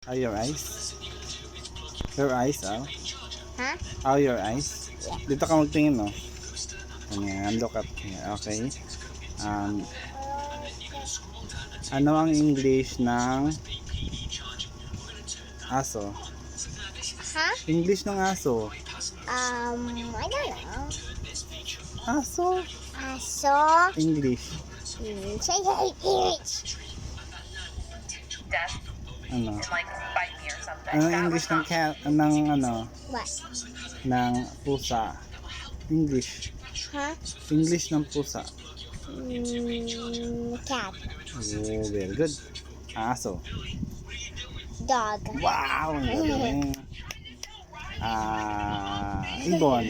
Are your eyes? Your eyes, oh? Huh? How your eyes? Dito ka magtingin, no? Ayan, look up here. Okay. Um, ano ang English ng aso? Huh? English ng aso. I don't know. Aso? So, English. say English. Death Ano? and like bite me or something. Ano ang That English was ng not cat? Ng ano? What? Ng pusa. English. Huh? English ng pusa. Cat. Oh, very good. Aso. Dog. Wow! Ang galing. Ibon.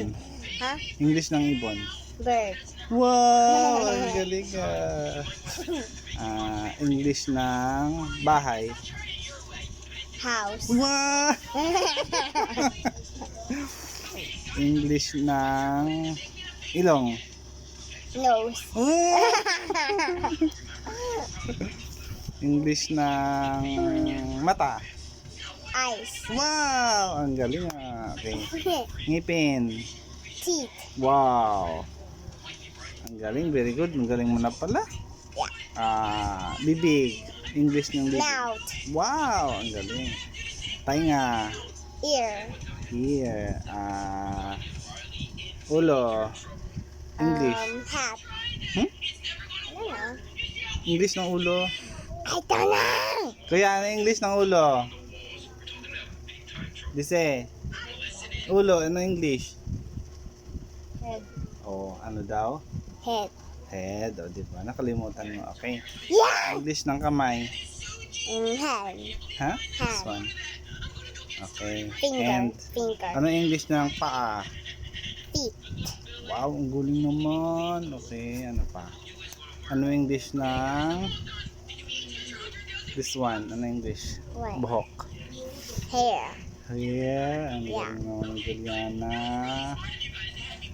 Huh? English ng ibon. Bird. Wow! Ang galing English ng bahay. House. Wow! English ng ilong. Nose. Wow! English ng mata. Eyes. Wow! Ang galing Okay. Ngipin. Teeth. Wow! Ang galing, very good. Ang galing mo na pala. Bibig. English ng bibig. Mouth. Wow! Ang galing. Tainga. Ear. Here. Ulo. English. Hat. Hmm? I don't know. English ng ulo. I don't know. Kaya ano English ng ulo? Dice. Ulo, ano English? Head. Oh, ano daw? Head. Head. O, di ba? Nakalimutan mo. Okay. Yeah. English ng kamay. Hand. Ha? This one. Okay. Finger. And Finger. ano English ng paa? Feet. Wow, ang guling naman. Okay, ano pa? Ano English ng this one? Ano English? What? Buhok. Hair. Hair. Ang Yeah. galing naman ng Juliana.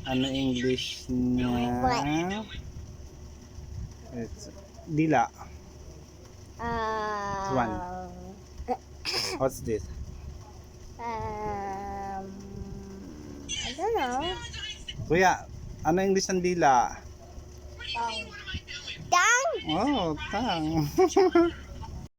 Ano English niya? What? It's dila. One. What's this? I don't know. Kuya, ano English ng dila? Tongue. Oh, tang.